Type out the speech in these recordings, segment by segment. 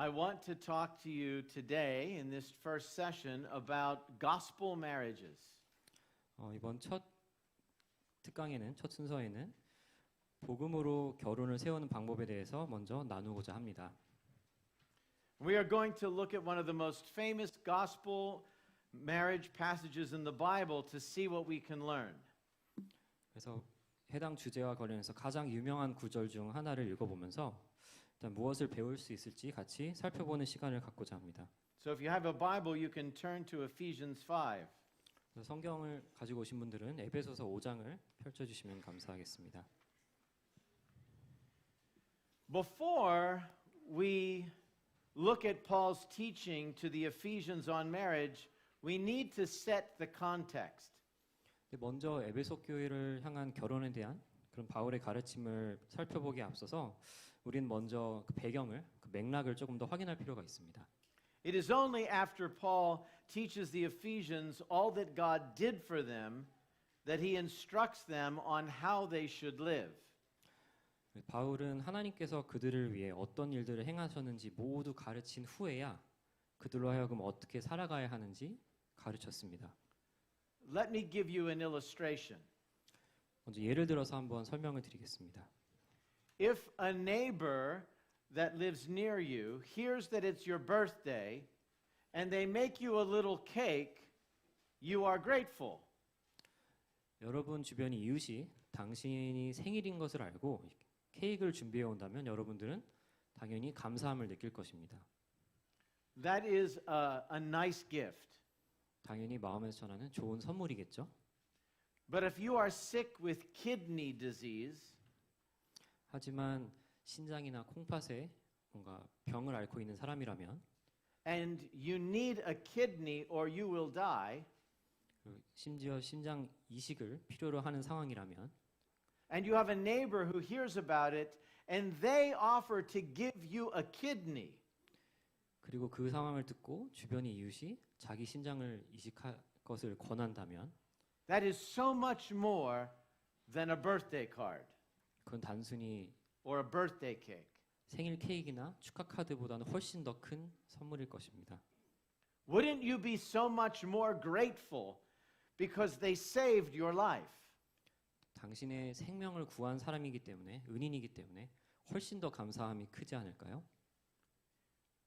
I want to talk to you today in this first session about gospel marriages. 이번 첫 순서에는 복음으로 결혼을 세우는 방법에 대해서 먼저 나누고자 합니다. We are going to look at one of the most famous gospel marriage passages in the Bible to see what we can learn. 그래서 해당 주제와 관련해서 가장 유명한 구절 중 하나를 읽어보면서 일단 무엇을 배울 수 있을지 같이 살펴보는 시간을 갖고자 합니다. So if you have a Bible, you can turn to Ephesians 5. 성경을 가지고 오신 분들은 에베소서 5장을 펼쳐주시면 감사하겠습니다. Before we look at Paul's teaching to the Ephesians on marriage, we need to set the context. 먼저 에베소 교회를 향한 결혼에 대한 그런 바울의 가르침을 살펴보기에 앞서서 우리는 먼저 그 배경을, 그 맥락을 조금 더 확인할 필요가 있습니다. It is only after Paul teaches the Ephesians all that God did for them that he instructs them on how they should live. 바울은 하나님께서 그들을 위해 어떤 일들을 행하셨는지 모두 가르친 후에야 그들로 하여금 어떻게 살아가야 하는지 가르쳤습니다. Let me give you an illustration. 먼저 예를 들어서 한번 설명을 드리겠습니다. If a neighbor that lives near you hears that it's your birthday and they make you a little cake, you are grateful. 여러분 주변의 이웃이 당신이 생일인 것을 알고 케이크를 준비해 온다면 여러분들은 당연히 감사함을 느낄 것입니다. That is a nice gift. 당연히 마음에서 전하는 좋은 선물이겠죠. But if you are sick with kidney disease, 하지만 신장이나 콩팥에 뭔가 병을 앓고 있는 사람이라면 and you need a kidney or you will die, 심지어 심장 이식을 필요로 하는 상황이라면 and you have a neighbor who hears about it and they offer to give you a kidney, 그리고 그 상황을 듣고 주변의 이웃이 자기 신장을 이식할 것을 권한다면 that is so much more than a birthday card 그건 단순히 or a birthday cake. 생일 케이크나 축하 카드보다는 훨씬 더 큰 선물일 것입니다. Wouldn't you be so much more grateful because they saved your life? 당신의 생명을 구한 사람이기 때문에 은인이기 때문에 훨씬 더 감사함이 크지 않을까요?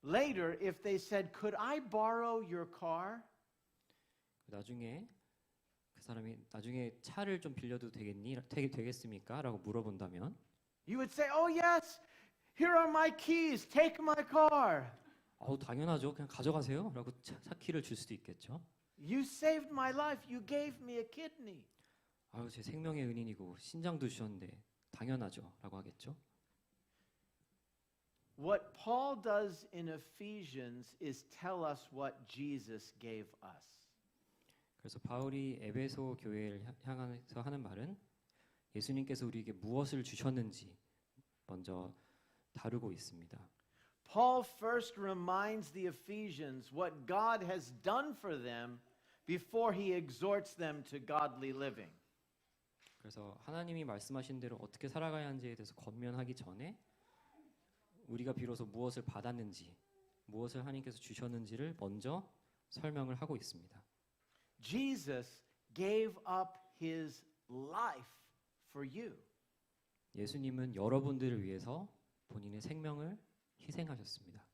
Later, if they said, "Could I borrow your car?" 나중에 그 사람이 나중에 차를 좀 빌려도 되겠습니까? 라고 물어본다면 You would say, "Oh yes, here are my keys. Take my car." 당연하죠. 그냥 가져가세요. 라고 차 키를 줄 수도 있겠죠. You saved my life. You gave me a kidney. 제 생명의 은인이고 신장도 주셨는데 당연하죠. 라고 하겠죠. What Paul does in Ephesians is tell us what Jesus gave us. 그래서 바울이 에베소 교회를 향해서 하는 말은 예수님께서 우리에게 무엇을 주셨는지 먼저 다루고 있습니다. Paul first reminds the Ephesians what God has done for them before he exhorts them to godly living. 그래서 하나님이 말씀하신 대로 어떻게 살아가야 하는지에 대해서 권면하기 전에 우리가 비로소 무엇을 받았는지, 무엇을 하나님께서 주셨는지를 먼저 설명을 하고 있습니다. Jesus gave up his life for you. 예수님은 여러분들을 위해서 본인의 생명을 희생하셨습니다.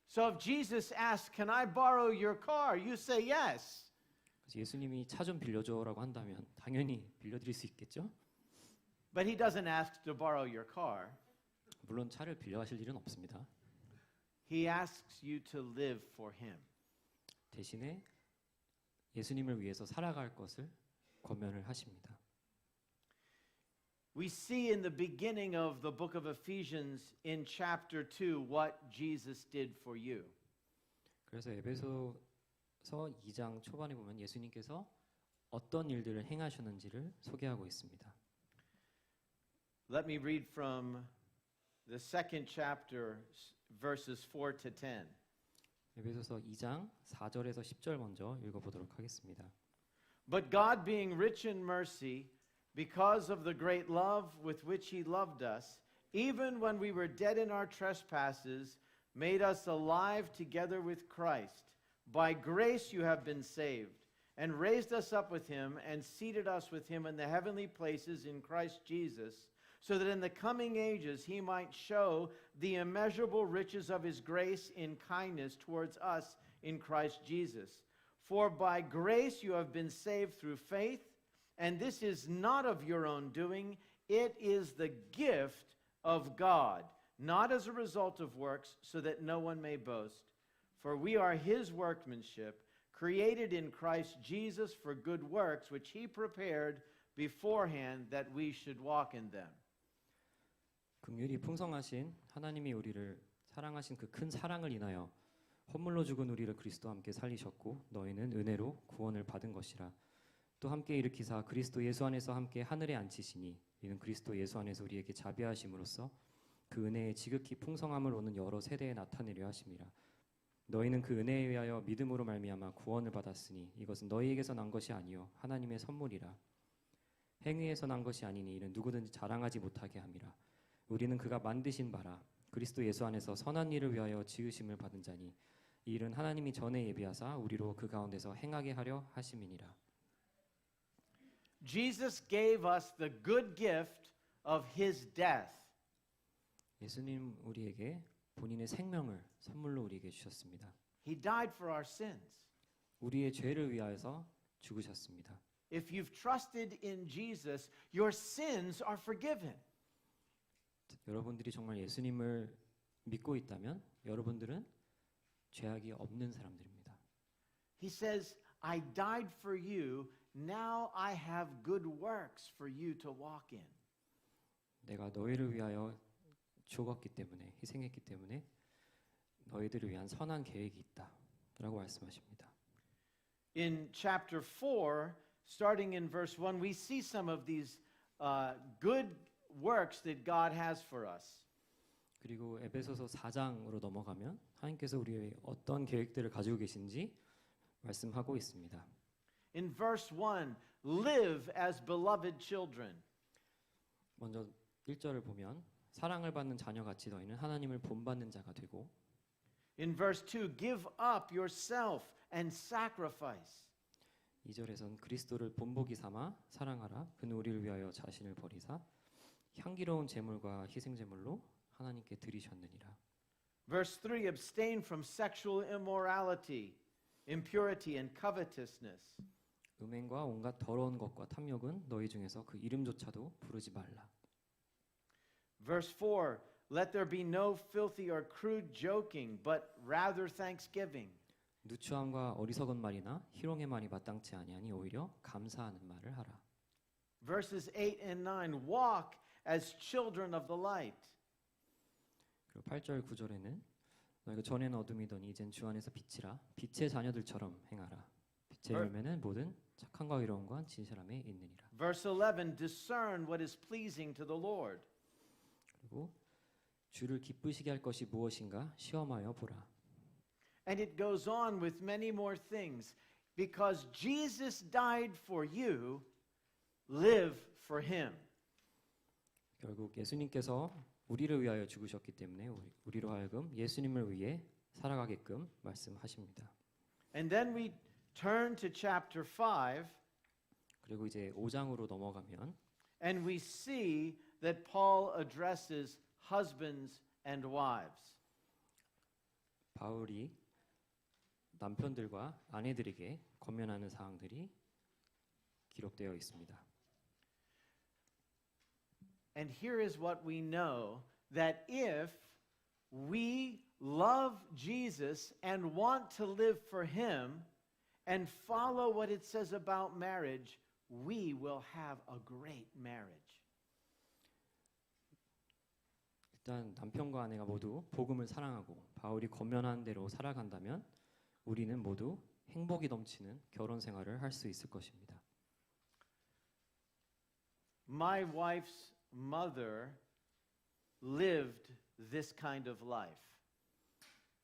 So if Jesus asks, "Can I borrow your car?" you say yes. 그래서 예수님이 차 좀 빌려줘라고 한다면 당연히 빌려드릴 수 있겠죠. But he doesn't ask to borrow your car. 물론 차를 빌려가실 일은 없습니다. He asks you to live for him. 대신에 예수님을 위해서 살아갈 것을 권면을 하십니다. We see in the beginning of the book of Ephesians in chapter 2 what Jesus did for you. 그래서 에베소서 2장 초반에 보면 예수님께서 어떤 일들을 행하셨는지를 소개하고 있습니다. Let me read from the second chapter verses 4 to 10. 에베소서 2장 4절에서 10절 먼저 읽어보도록 하겠습니다. But God being rich in mercy, because of the great love with which he loved us, even when we were dead in our trespasses, made us alive together with Christ. By grace you have been saved, and raised us up with him, and seated us with him in the heavenly places in Christ Jesus, so that in the coming ages he might show the immeasurable riches of his grace in kindness towards us in Christ Jesus. For by grace you have been saved through faith, and this is not of your own doing, it is the gift of God, not as a result of works, so that no one may boast. For we are his workmanship, created in Christ Jesus for good works, which he prepared beforehand that we should walk in them. 긍휼이 풍성하신 하나님이 우리를 사랑하신 그 큰 사랑을 인하여 헌물로 죽은 우리를 그리스도와 함께 살리셨고 너희는 은혜로 구원을 받은 것이라. 또 함께 일으키사 그리스도 예수 안에서 함께 하늘에 앉히시니 이는 그리스도 예수 안에서 우리에게 자비하심으로써 그 은혜의 지극히 풍성함을 오는 여러 세대에 나타내려 하심이라. 너희는 그 은혜에 의하여 믿음으로 말미암아 구원을 받았으니 이것은 너희에게서 난 것이 아니요 하나님의 선물이라. 행위에서 난 것이 아니니 이는 누구든지 자랑하지 못하게 함이라. 우리는 그가 만드신 바라 그리스도 예수 안에서 선한 일을 위하여 지으심을 받은 자니 이 일은 하나님이 전에 예비하사 우리로 그 가운데서 행하게 하려 하심이니라. Jesus gave us the good gift of his death. 예수님 우리에게 본인의 생명을 선물로 우리에게 주셨습니다. He died for our sins. 우리의 죄를 위하여서 죽으셨습니다. If you've trusted in Jesus, your sins are forgiven. 여러분들이 정말 예수님을 믿고 있다면 여러분들은 죄악이 없는 사람들입니다. He says, I died for you, now I have good works for you to walk in. 내가 너희를 위하여 죽었기 때문에 희생했기 때문에 너희들을 위한 선한 계획이 있다라고 말씀하십니다. In chapter 4, starting in verse 1, we see some of these good works that God has for us. 그리고 에베소서 4장으로 넘어가면 하나님께서 우리의 어떤 계획들을 가지고 계신지 말씀하고 있습니다. In verse 1, live as beloved children. 먼저 1절을 보면 사랑을 받는 자녀같이 너희는 하나님을 본받는 자가 되고 In verse 2, give up yourself and sacrifice. 2절에선 그리스도를 본보기 삼아 사랑하라 그는 우리를 위하여 자신을 버리사 향기로운 제물과 희생 제물로 하나님께 드리셨느니라. Verse 3, abstain from sexual immorality, impurity and covetousness. 음행과 온갖 더러운 것과 탐욕은 너희 중에서 그 이름조차도 부르지 말라. Verse 4, let there be no filthy or crude joking, but rather thanksgiving. 누추함과 어리석은 말이나 희롱의 말이 마땅치 아니하니 오히려 감사하는 말을 하라. Verses 8 and 9, walk as children of the light. 그리고 8절 9절에는 너희가 전에는 어둠이더니 이젠 주 안에서 빛이라 빛의 자녀들처럼 행하라. 빛의 열매는 모든 착함과 의로움과 진실함에 있느니라. Verse 11, discern what is pleasing to the Lord. 그리고 주를 기쁘시게 할 것이 무엇인가 시험하여 보라. And it goes on with many more things. Because Jesus died for you, live for him. 결국 예수님께서 우리를 위하여 죽으셨기 때문에 우리로 하여금 예수님을 위해 살아가게끔 말씀하십니다. And then we turn to chapter 5. 그리고 이제 5장으로 넘어가면 And we see that Paul addresses husbands and wives. 바울이 남편들과 아내들에게 권면하는 사항들이 기록되어 있습니다. And here is what we know, that if we love Jesus and want to live for him and follow what it says about marriage, we will have a great marriage. 일단 남편과 아내가 모두 복음을 사랑하고 바울이 권면한 대로 살아간다면 우리는 모두 행복이 넘치는 결혼 생활을 할 수 있을 것입니다. My wife's mother lived this kind of life.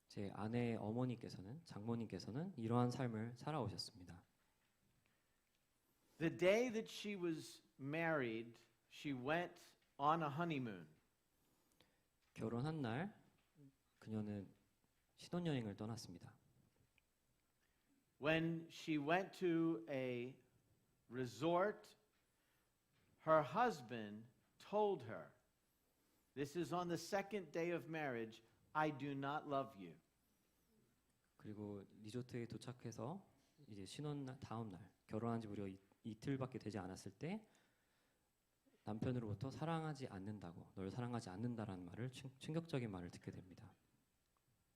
제 아내의 어머니께서는 장모님께서는 이러한 삶을 살아오셨습니다. The day that she was married, she went on a honeymoon. 결혼한 날 그녀는 신혼여행을 떠났습니다. When she went to a resort, her husband told her, this is on the second day of marriage, I do not love you. 그리고 리조트에 도착해서 이제 신혼 다음 날 결혼한 지 무려 이틀밖에 되지 않았을 때 남편으로부터 사랑하지 않는다고, 널 사랑하지 않는다라는 말을 충격적인 말을 듣게 됩니다.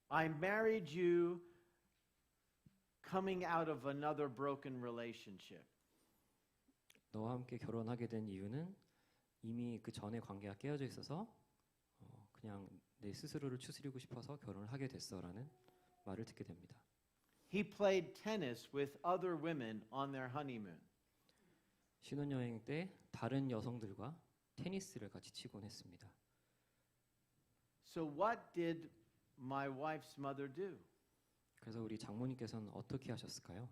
I married you coming out of another broken relationship. 너와 함께 결혼하게 된 이유는 이미 그 전에 관계가 깨어져 있어서 그냥 내 스스로를 추스리고 싶어서 결혼을 하게 됐어라는 말을 듣게 됩니다. He played tennis with other women on their honeymoon. 신혼여행 때 다른 여성들과 테니스를 같이 치곤 했습니다. So what did my wife's mother do? 그래서 우리 장모님께서는 어떻게 하셨을까요?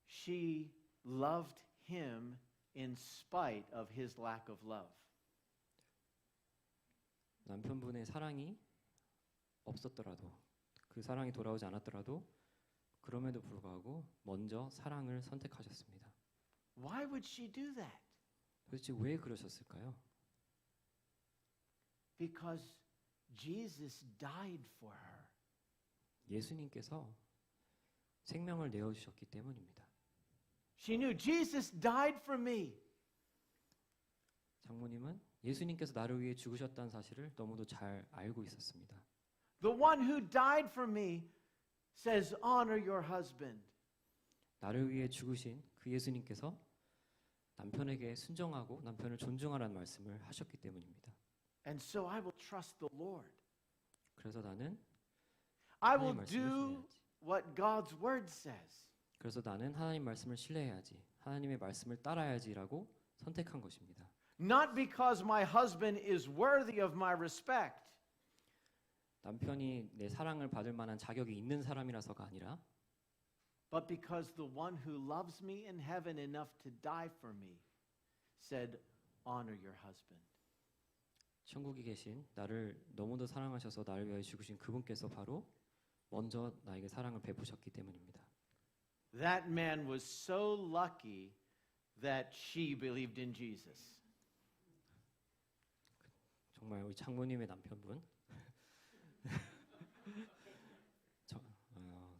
She loved him in spite of his lack of love. 남편분의 사랑이 없었더라도 그 사랑이 돌아오지 않았더라도 그럼에도 불구하고 먼저 사랑을 선택하셨습니다. Why would she do that? 도대체 왜 그러셨을까요? Because Jesus died for her. 예수님께서 생명을 내어 주셨기 때문입니다. She knew Jesus died for me. 장모님은 예수님께서 나를 위해 죽으셨다는 사실을 너무도 잘 알고 있었습니다. The one who died for me says, honor your husband. 나를 위해 죽으신 그 예수님께서 남편에게 순종하고 남편을 존중하라는 말씀을 하셨기 때문입니다. And so I will trust the Lord. 그래서 나는 I 하나님 will 말씀을 do 신뢰하지. what God's word says. 그래서 나는 하나님 말씀을 신뢰해야지. 하나님의 말씀을 따라야지라고 선택한 것입니다. Not because my husband is worthy of my respect, 남편이 내 사랑을 받을 만한 자격이 있는 사람이라서가 아니라 but because the one who loves me in heaven enough to die for me said, honor your husband. 천국에 계신 나를 너무도 사랑하셔서 나를 위하여 죽으신 그분께서 바로 먼저 나에게 사랑을 베푸셨기 때문입니다. That man was so lucky that she believed in Jesus. 정말 우리 장모님의 남편분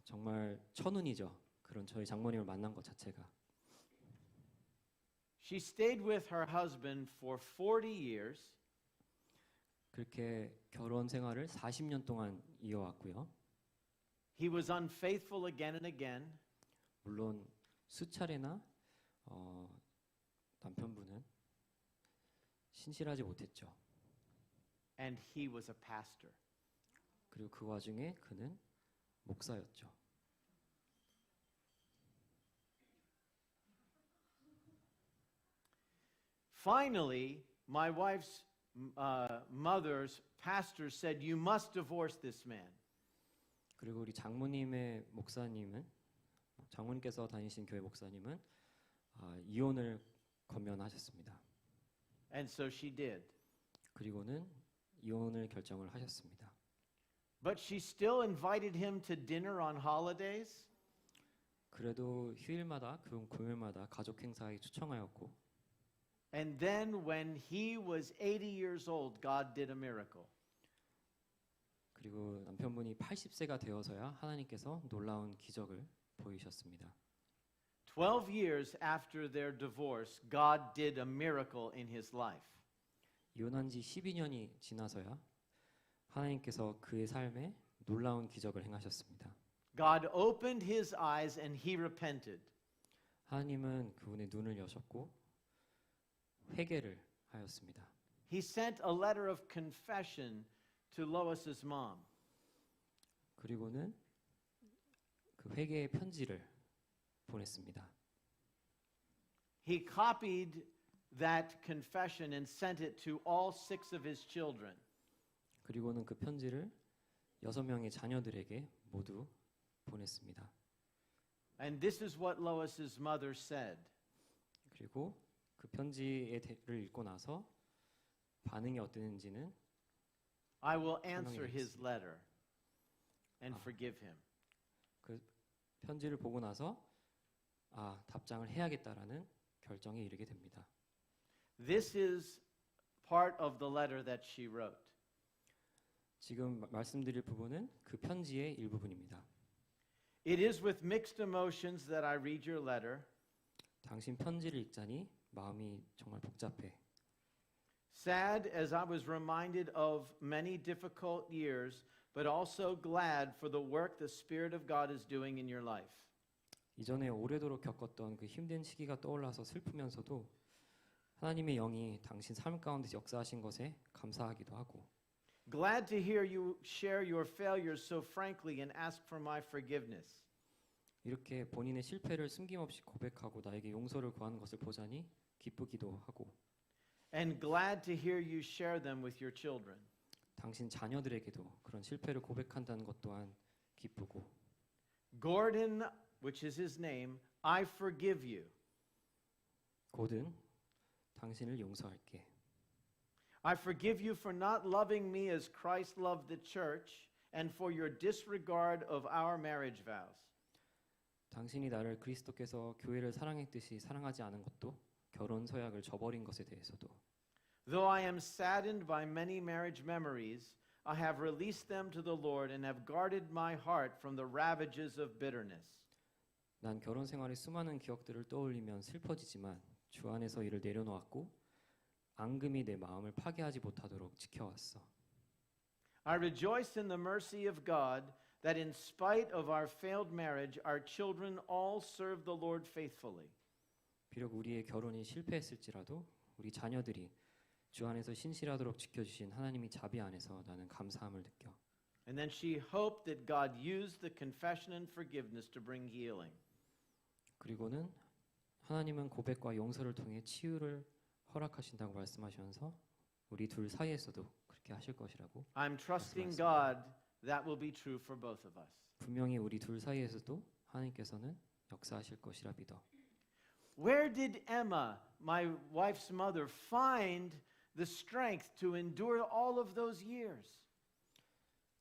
정말 천운이죠. 그런 저희 장모님을 만난 것 자체가. She stayed with her husband for 40 years. 그렇게 결혼 생활을 40년 동안 이어왔고요. He was unfaithful again and again. 물론 수차례나 남편분은 신실하지 못했죠. And he was a pastor. 그리고 그 와중에 그는 목사였죠. Finally, my wife's mother's pastor said, you must divorce this man. 그리고 우리 장모님의 목사님은 장모님께서 다니신 교회 목사님은 이혼을 권면하셨습니다. And so she did. 그리고는 이혼을 결정을 하셨습니다. But she still invited him to dinner on holidays. 그래도 휴일마다 금요일마다 가족 행사에 초청하였고 And then when he was 80 years old, God did a miracle. 그리고 남편분이 80세가 되어서야 하나님께서 놀라운 기적을 보이셨습니다. 12 years after their divorce, God did a miracle in his life. 이혼한 지 12년이 지나서야 하나님께서 그의 삶에 놀라운 기적을 행하셨습니다. God opened his eyes and he repented. 하나님은 그분의 눈을 여셨고 회개를 하였습니다. He sent a letter of confession to Lois's mom. 그리고는 그 회개의 편지를 보냈습니다. He copied that confession and sent it to all 6 of his children. 그리고는 그 편지를 6명의 자녀들에게 모두 보냈습니다. And this is what Lois's mother said. 그리고 그 편지를 읽고 나서 반응이 어땠는지는 I will answer 설명해 his 드리겠습니다. letter and 아. forgive him. 그 편지를 보고 나서 답장을 해야겠다라는 결정에 이르게 됩니다. This is part of the letter that she wrote. 지금 말씀드릴 부분은 그 편지의 일부분입니다. It is with mixed emotions that I read your letter. 당신 편지를 읽자니 마음이 정말 복잡해. Sad as I was reminded of many difficult years, but also glad for the work the Spirit of God is doing in your life. 이전에 오래도록 겪었던 그 힘든 시기가 떠올라서 슬프면서도 하나님의 영이 당신 삶 가운데 역사하신 것에 감사하기도 하고 Glad to hear you share your failures so frankly and ask for my forgiveness. 이렇게 본인의 실패를 숨김없이 고백하고 나에게 용서를 구하는 것을 보자니 기쁘기도 하고 And glad to hear you share them with your children. 당신 자녀들에게도 그런 실패를 고백한다는 것 또한 기쁘고 Gordon, which is his name, I forgive you. 곧은 당신을 용서할게. I forgive you for not loving me as Christ loved the church and for your disregard of our marriage vows. 당신이 나를 그리스도께서 교회를 사랑했듯이 사랑하지 않은 것도 결혼 서약을 저버린 것에 대해서도 Though I am saddened by many marriage memories, I have released them to the Lord and have guarded my heart from the ravages of bitterness. 난 결혼 생활의 수많은 기억들을 떠올리면 슬퍼지지만 주 안에서 이를 내려놓았고 앙금이 내 마음을 파괴하지 못하도록 지켜왔어. I rejoice in the mercy of God that in spite of our failed marriage, our children all serve the Lord faithfully. 비록 우리의 결혼이 실패했을지라도 우리 자녀들이 주 안에서 신실하도록 지켜주신 하나님이 자비 안에서 나는 감사함을 느껴. And then she hoped that God used the confession and forgiveness to bring healing. 그리고는 하나님은 고백과 용서를 통해 치유를 허락하신다고 말씀하시면서 우리 둘 사이에서도 그렇게 하실 것이라고 I'm trusting 말씀하셨습니다. God that will be true for both of us. 분명히 우리 둘 사이에서도 하나님께서는 역사하실 것이라 믿어. Where did Emma, my wife's mother, find the strength to endure all of those years?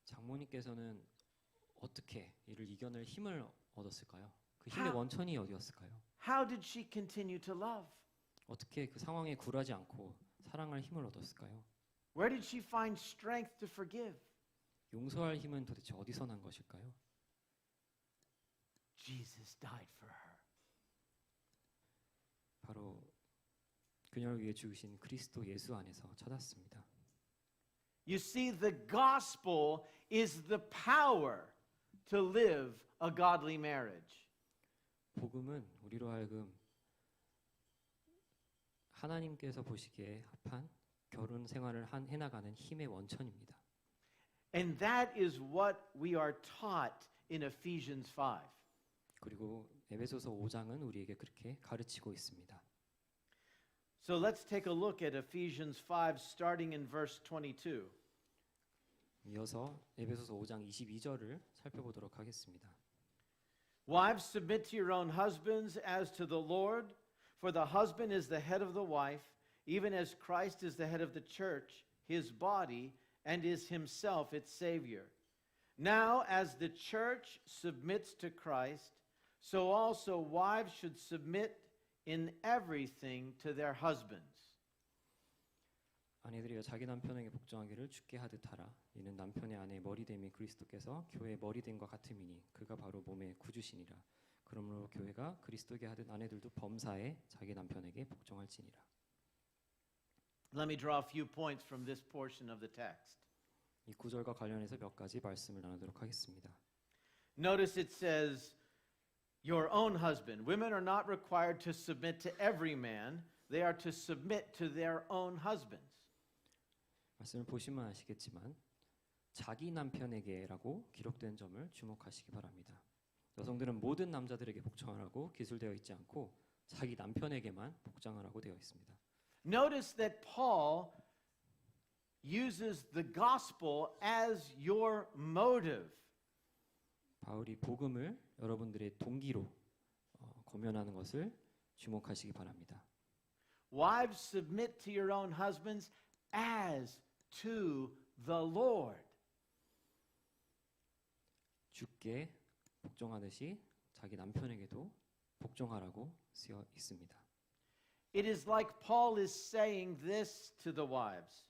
장모님께서는 어떻게 이를 이겨낼 힘을 얻었을까요? 그 힘의 하- 원천이 어디였을까요? How did she continue to love? 어떻게 그 상황에 굴하지 않고 사랑할 힘을 얻었을까요? Where did she find strength to forgive? 용서할 힘은 도대체 어디서 난 것일까요? Jesus died for her. 바로 그녀를 위해 죽으신 그리스도 예수 안에서 찾았습니다. You see, the gospel is the power to live a godly marriage. 복음은 우리로 하여금 하나님께서 보시기에 합한 결혼 생활을 해나가는 힘의 원천입니다. And that is what we are taught in Ephesians 5. 그리고 에베소서 5장은 우리에게 그렇게 가르치고 있습니다. So let's take a look at Ephesians 5 starting in verse 22. 이어서 에베소서 5장 22절을 살펴보도록 하겠습니다. Wives, submit to your own husbands as to the Lord, for the husband is the head of the wife, even as Christ is the head of the church, his body, and is himself its Savior. Now, as the church submits to Christ, so also wives should submit in everything to their husbands. 아내들이여 자기 남편에게 복종하기를 주께 하듯 하라. 이는 남편의 아내의 머리됨이 그리스도께서 교회의 머리됨과 같음이니 그가 바로 몸의 구주시니라. 그러므로 교회가 그리스도에게 하듯 아내들도 범사에 자기 남편에게 복종할지니라. Let me draw a few points from this portion of the text. 이 구절과 관련해서 몇 가지 말씀을 나누도록 하겠습니다. Notice it says, your own husband. Women are not required to submit to every man. They are to submit to their own husbands. 말씀을 보시면 아시겠지만 자기 남편에게라고 기록된 점을 주목하시기 바랍니다. 여성들은 모든 남자들에게 복종하라고 기술되어 있지 않고 자기 남편에게만 복종하라고 되어 있습니다. Notice that Paul uses the gospel as your motive. 바울이 복음을 여러분들의 동기로 권면하는 것을 주목하시기 바랍니다. Wives, submit to your own husbands as to the Lord. 주께 복종하듯이 자기 남편에게도 복종하라고 쓰여 있습니다. It is like Paul is saying this to the wives.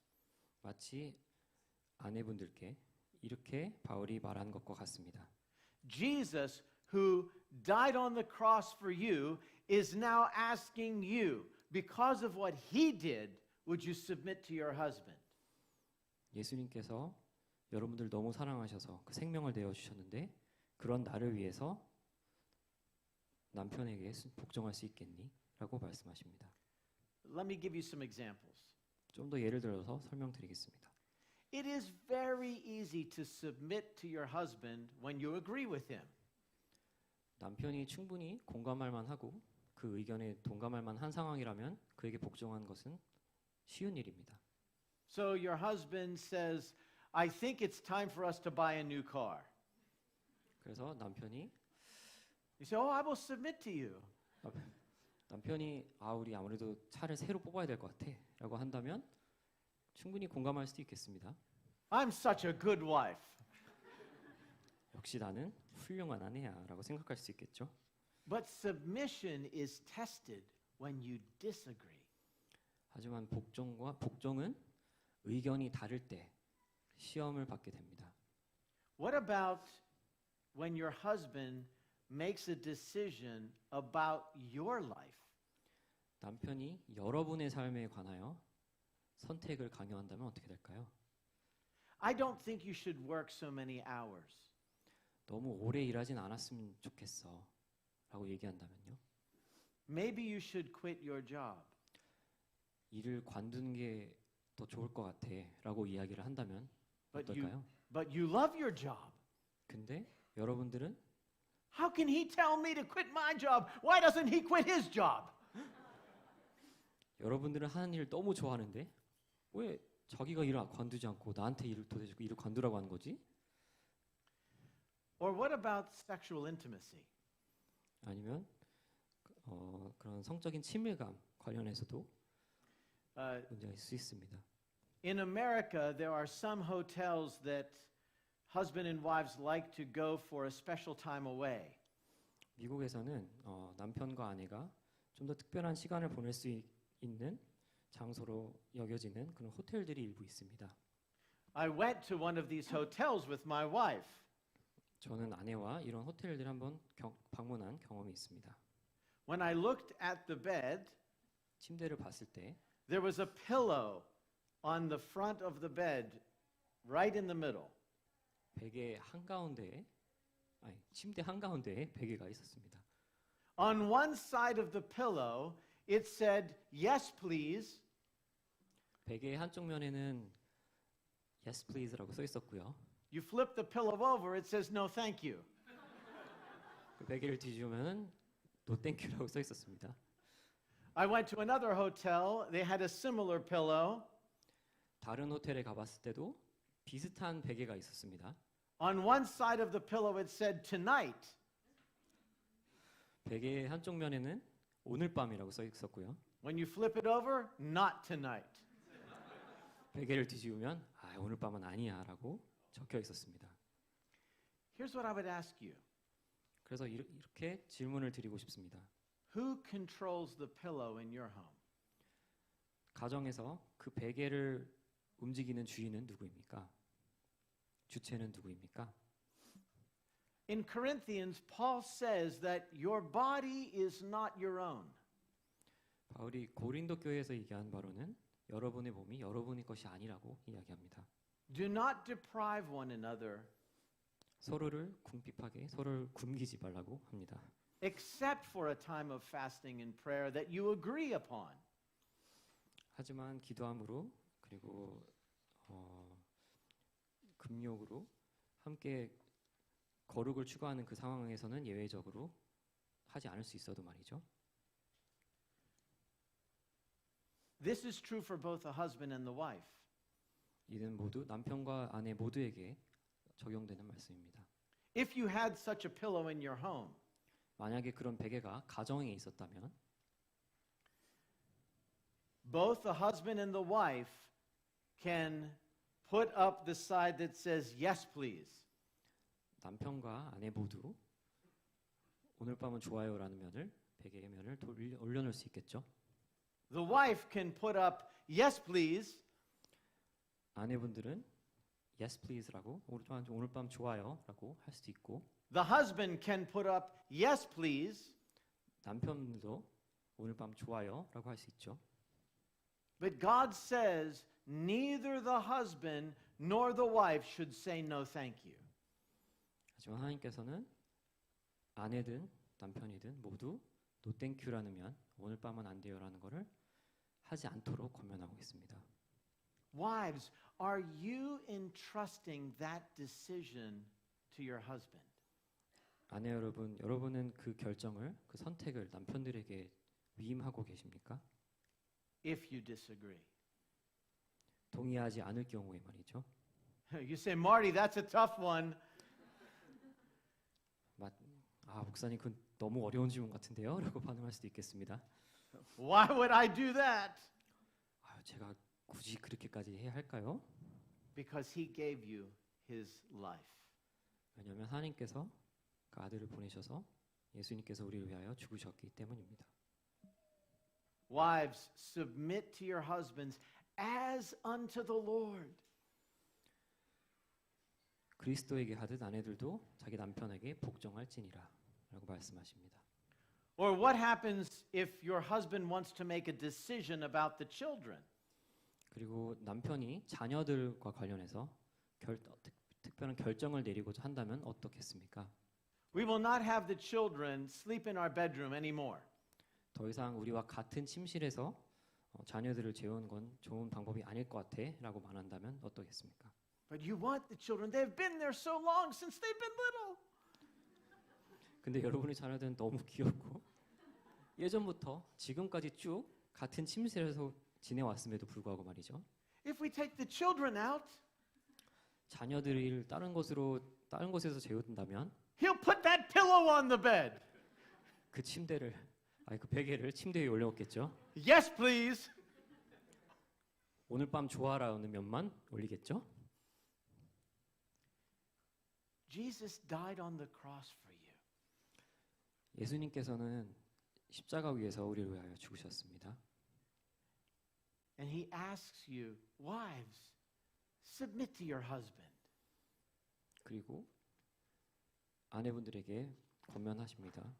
마치 아내분들께 이렇게 바울이 말한 것과 같습니다. Jesus, who died on the cross for you, is now asking you, because of what he did, would you submit to your husband? 예수님께서 여러분들 너무 사랑하셔서 그 생명을 내어 주셨는데 그런 나를 위해서 남편에게 복종할 수 있겠니? 라고 말씀하십니다. Let me give you some examples. 좀 더 예를 들어서 설명드리겠습니다. It is very easy to submit to your husband when you agree with him. 남편이 충분히 공감할 만하고 그 의견에 동감할 만한 상황이라면 그에게 복종하는 것은 쉬운 일입니다. So your husband says, I think it's time for us to buy a new car. 그래서 남편이 You say, oh, I will submit to you. 우리 아무래도 차를 새로 뽑아야 될 것 같아 라고 한다면 충분히 공감할 수도 있겠습니다. I'm such a good wife. 역시 나는 훌륭한 아내야 라고 생각할 수 있겠죠. But submission is tested when you disagree. 하지만 복종은 의견이 다를 때 시험을 받게 됩니다. What about when your husband makes a decision about your life? 남편이 여러분의 삶에 관하여 선택을 강요한다면 어떻게 될까요? I don't think you should work so many hours. 너무 오래 일하진 않았으면 좋겠어 라고 얘기한다면요. Maybe you should quit your job. 일을 관두는 게 더 좋을 것 같아 라고 이야기를 한다면 어떨까요? But you love your job. 근데 여러분들은 How can he tell me to quit my job? Why doesn't he quit his job? 여러분들은 하는 일을 너무 좋아하는데 왜 자기가 일을 관두지 않고 나한테 도대체 일을 관두라고 하는 거지? Or what about sexual intimacy? 아니면 그런 성적인 친밀감 관련해서도 문제가 있을 수 있습니다. In America, there are some hotels that husband and wives like to go for a special time away. 미국에서는 남편과 아내가 좀 더 특별한 시간을 보낼 수 있는 장소로 여겨지는 그런 호텔들이 일부 있습니다. I went to one of these hotels with my wife. 저는 아내와 이런 호텔들 한번 방문한 경험이 있습니다. When I looked at the bed, 침대를 봤을 때 there was a pillow on the front of the bed, right in the middle. 베개 한가운데에 침대 한가운데에 베개가 있었습니다. On one side of the pillow, it said, "Yes, please." 베개의 한쪽 면에는 Yes, please라고 써 있었고요. You flip the pillow over, it says, "No, thank you." 그 베개를 뒤집으면 No, thank you라고 써 있었습니다. I went to another hotel. They had a similar pillow. 다른 호텔에 가봤을 때도 비슷한 베개가 있었습니다. On one side of the pillow, it said, "Tonight." 베개의 한쪽 면에는 오늘 밤이라고 써 있었고요. When you flip it over, "Not tonight." 베개를 뒤집으면 오늘 밤은 아니야라고 적혀 있었습니다. Here's what I would ask you. 그래서 이렇게 질문을 드리고 싶습니다. Who controls the pillow in your home? 가정에서 그 베개를 움직이는 주인은 누구입니까? 주체는 누구입니까? In Corinthians, Paul says that your body is not your own. 바울이 고린도 교회에서 얘기한 바로는 여러분의 몸이 여러분의 것이 아니라고 이야기합니다. Do not deprive one another, 서로를 서로를 굶기지 말라고 합니다. except for a time of fasting and prayer that you agree upon. 하지만 기도함으로 그리고 금욕으로 함께 거룩을 추구하는 그 상황에서는 예외적으로 하지 않을 수 있어도 말이죠. This is true for both the husband and the wife. 이는 모두 남편과 아내 모두에게 적용되는 말씀입니다. If you had such a pillow in your home, 만약에 그런 베개가 가정에 있었다면 both the husband and the wife can put up the side that says yes, please. 남편과 아내 모두 오늘 밤은 좋아요라는 면을 베개의 면을 올려놓을 수 있겠죠. The wife can put up yes, please. 아내분들은 yes please라고 오늘 밤 좋아요라고 할 수도 있고 The husband can put up yes, please. 남편도 오늘 밤 좋아요라고 할 수 있죠. But God says neither the husband nor the wife should say no, thank you. 하지만 하나님께서는 아내든 남편이든 모두 no thank you라는 면 오늘 밤은 안 돼요라는 것을 하지 않도록 권면하고 있습니다. Wives, are you entrusting that decision to your husband? 아내 여러분, 여러분은 그 결정을, 그 선택을 남편들에게 위임하고 계십니까? If you disagree. 동의하지 않을 경우에 말이죠. You say, Marty, that's a tough one. 목사님 그건 너무 어려운 질문 같은데요? 라고 반응할 수도 있겠습니다. Why would I do that? 제가 굳이 그렇게까지 해야 할까요? Because he gave you his life. 왜냐하면 하나님께서 그 아들을 보내셔서 예수님께서 우리를 위하여 죽으셨기 때문입니다. Wives, submit to your husbands as unto the Lord. 그리스도에게 하듯 아내들도 자기 남편에게 복종할지니라 라고 말씀하십니다. Or what happens if your husband wants to make a decision about the children? 그리고 남편이 자녀들과 관련해서 특별한 결정을 내리고자 한다면 어떻겠습니까? We will not have the children sleep in our bedroom anymore. 더 이상 우리와 같은 침실에서 자녀들을 재우는 건 좋은 방법이 아닐 것 같아 라고 말한다면 어떻겠습니까? But you want the children. They've been there so long since they've been little. 근데 여러분의 자녀들은 너무 귀엽고 예전부터 지금까지 쭉 같은 침실에서 지내왔음에도 불구하고 말이죠. If we take the children out, 자녀들을 다른 곳에서 재운다면 he'll put that pillow on the bed. 그 베개를 침대 위에 올려놓겠죠. Yes, please. 오늘 밤 좋아라는 면만 올리겠죠. Jesus died on the cross for you. 예수님께서는 십자가 위에서 우리를 위하여 죽으셨습니다. And he asks you, wives, submit to your husband. 그리고 아내분들에게 권면하십니다.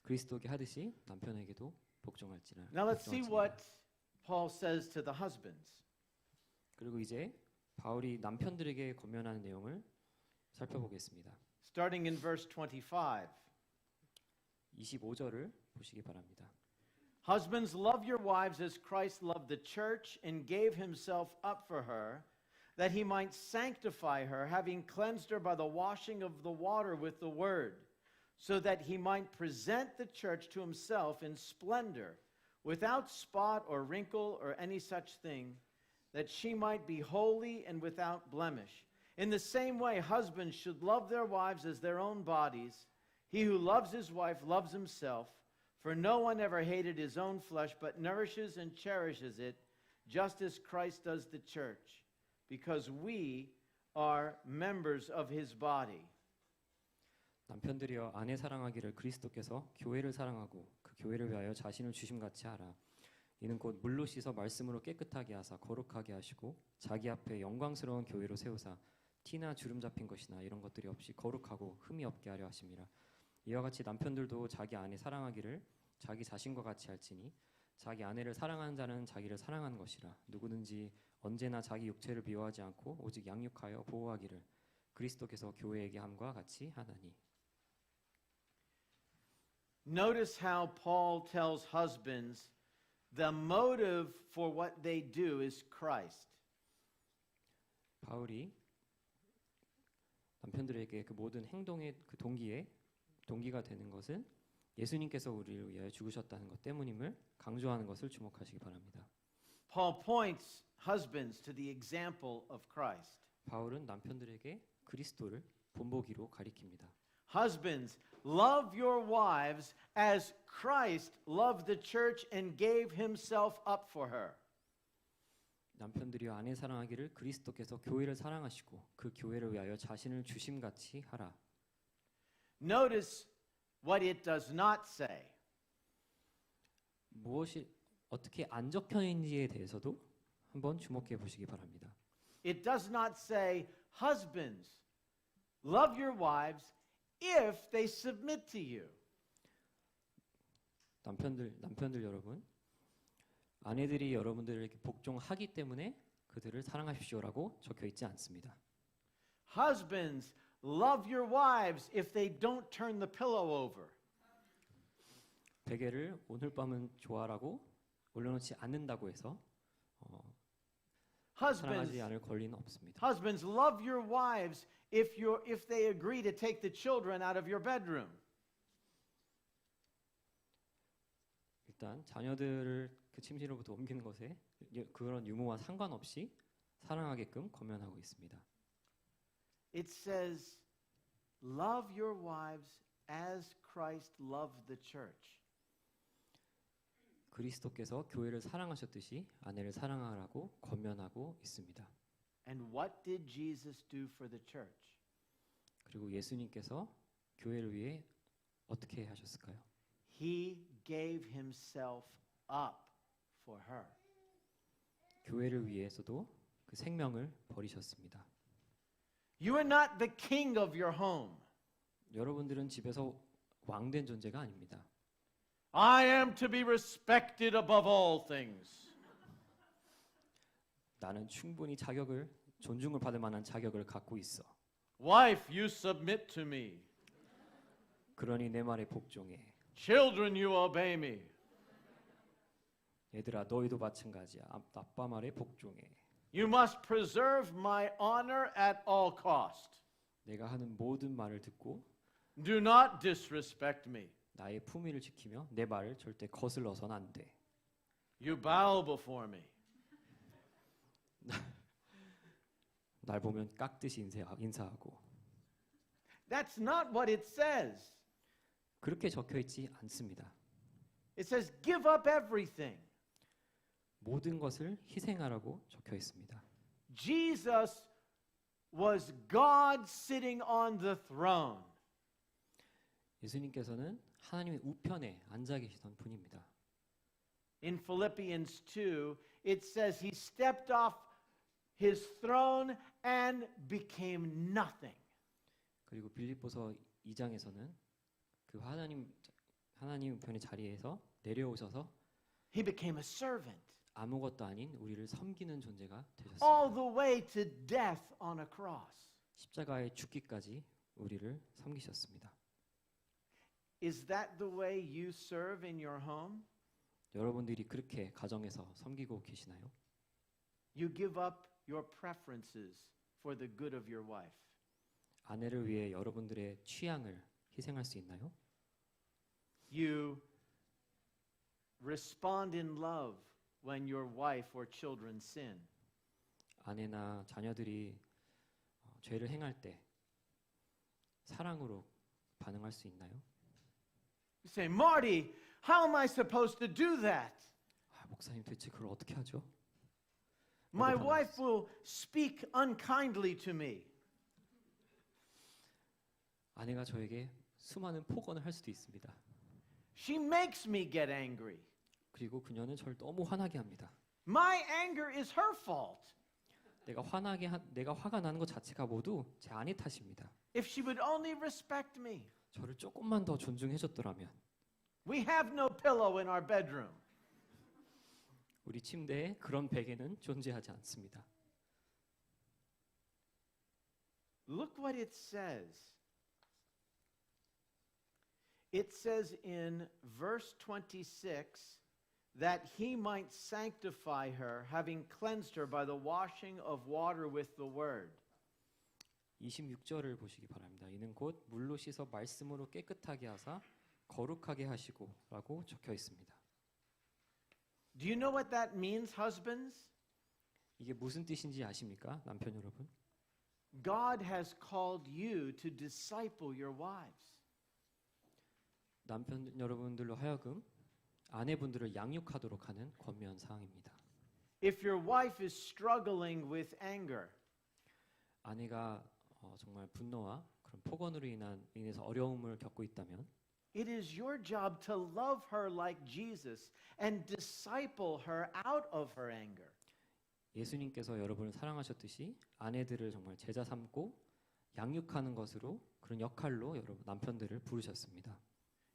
그리스도께 하듯이 남편에게도 복종할지라. Now let's see what Paul says to the husbands. 그리고 이제 바울이 남편들에게 권면하는 내용을 살펴보겠습니다. Starting in verse 25. 25절을 보시기 바랍니다. Husbands, love your wives as Christ loved the church and gave himself up for her, that he might sanctify her, having cleansed her by the washing of the water with the word, so that he might present the church to himself in splendor, without spot or wrinkle or any such thing, that she might be holy and without blemish. In the same way, husbands should love their wives as their own bodies. He who loves his wife loves himself, for no one ever hated his own flesh, but nourishes and cherishes it, just as Christ does the church, because we are members of his body. 남편들이여 아내 사랑하기를 그리스도께서 교회를 사랑하고 그 교회를 위하여 자신을 주심같이 하라. 이는 곧 물로 씻어 말씀으로 깨끗하게 하사 거룩하게 하시고 자기 앞에 영광스러운 교회로 세우사 티나 주름 잡힌 것이나 이런 것들이 없이 거룩하고 흠이 없게 하려 하심이라. 이와 같이 남편들도 자기 아내 사랑하기를 자기 자신과 같이 할지니 자기 아내를 사랑하는 자는 자기를 사랑하는 것이라. 누구든지 언제나 자기 육체를 비워하지 않고 오직 양육하여 보호하기를 그리스도께서 교회에게 함과 같이 하나니. Notice how Paul tells husbands the motive for what they do is Christ. 바울이 남편들에게 그 모든 행동의 그 동기가 되는 것은 예수님께서 우리를 위하여 죽으셨다는 것 때문임을 강조하는 것을 주목하시기 바랍니다. Paul points husbands to the example of Christ. 바울은 남편들에게 그리스도를 본보기로 가리킵니다. Husbands, love your wives as Christ loved the church and gave himself up for her. 남편들이여 아내 사랑하기를 그리스도께서 교회를 사랑하시고 그 교회를 위하여 자신을 주심같이 하라. Notice what it does not say. 무엇이 어떻게 안 적혀 있는지에 대해서도 한번 주목해 보시기 바랍니다. It does not say, husbands, love your wives if they submit to you. 남편들 여러분, 아내들이 여러분들에게 복종하기 때문에 그들을 사랑하십시오라고 적혀 있지 않습니다. Husbands, love your wives if they don't turn the pillow over. 베개를 오늘 밤은 좋아라고 올려놓지 않는다고 해서 Husbands, 사랑하지 않을 권리는 없습니다. husbands, love your wives if they agree to take the children out of your bedroom. 일단 자녀들을 그 침실로부터 옮기는 것에 그런 유무와 상관없이 사랑하게끔 권면하고 있습니다. It says, love your wives as Christ loved the church. 그리스도께서 교회를 사랑하셨듯이 아내를 사랑하라고 권면하고 있습니다. And what did Jesus do for the church? 그리고 예수님께서 교회를 위해 어떻게 하셨을까요? He gave himself up for her. 교회를 위해서도 그 생명을 버리셨습니다. You are not the king of your home. 여러분들은 집에서 왕된 존재가 아닙니다. I am to be respected above all things. 나는 충분히 존중을 받을 만한 자격을 갖고 있어. Wife, you submit to me. 그러니 내 말에 복종해. Children, you obey me. 얘들아 너희도 마찬가지야. 아빠 말에 복종해. You must preserve my honor at all cost. 내가 하는 모든 말을 듣고 Do not disrespect me. 나의 품위를 지키며 내 말을 절대 거슬러서는 안 돼. You bow before me. 날 보면 깍듯이 인사하고. That's not what it says. 그렇게 적혀 있지 않습니다. It says give up everything. 모든 것을 희생하라고 적혀 있습니다. Jesus was God sitting on the throne. 예수님께서는 하나님의 우편에 앉아 계시던 분입니다. In Philippians 2, it says he stepped off his throne and became nothing. 그리고 빌립보서 2장에서는 그 하나님 우편의 자리에서 내려오셔서 He became a servant 아무것도 아닌 우리를 섬기는 존재가 all 되셨습니다. the way to death on a cross. 십자가에 죽기까지 우리를 섬기셨습니다. Is that the way you serve in your home? 여러분들이 그렇게 가정에서 섬기고 계시나요? You give up your preferences for the good of your wife. 아내를 위해 여러분들의 취향을 희생할 수 있나요? You respond in love when your wife or children sin. 아내나 자녀들이 죄를 행할 때 사랑으로 반응할 수 있나요? You say, Marty, how am I supposed to do that? 목사님 대체 그걸 어떻게 하죠? My wife will speak unkindly to me. 아내가 저에게 수많은 폭언을 할 수도 있습니다. She makes me get angry. 그리고 그녀는 저를 너무 화나게 합니다. My anger is her fault. 내가 화가 나는 것 자체가 모두 제 아내 탓입니다. If she would only respect me. 저를 조금만 더 존중해 줬더라면. We have no pillow in our bedroom. 우리 침대에 그런 베개는 존재하지 않습니다. Look what it says. It says in verse 26 that he might sanctify her, having cleansed her by the washing of water with the word. 26절을 보시기 바랍니다. 이는 곧 물로 씻어 말씀으로 깨끗하게 하사 거룩하게 하시고라고 적혀 있습니다. Do you know what that means, husbands? 이게 무슨 뜻인지 아십니까? 남편 여러분. God has called you to disciple your wives. 남편 여러분들로 하여금 아내분들을 양육하도록 하는 권면 사항입니다. If your wife is struggling with anger, 아내가 정말 분노와 그런 폭언으로 인해서 어려움을 겪고 있다면 it is your job to love her like Jesus and disciple her out of her anger. 예수님께서 여러분을 사랑하셨듯이 아내들을 정말 제자 삼고 양육하는 것으로 그런 역할로 여러분 남편들을 부르셨습니다.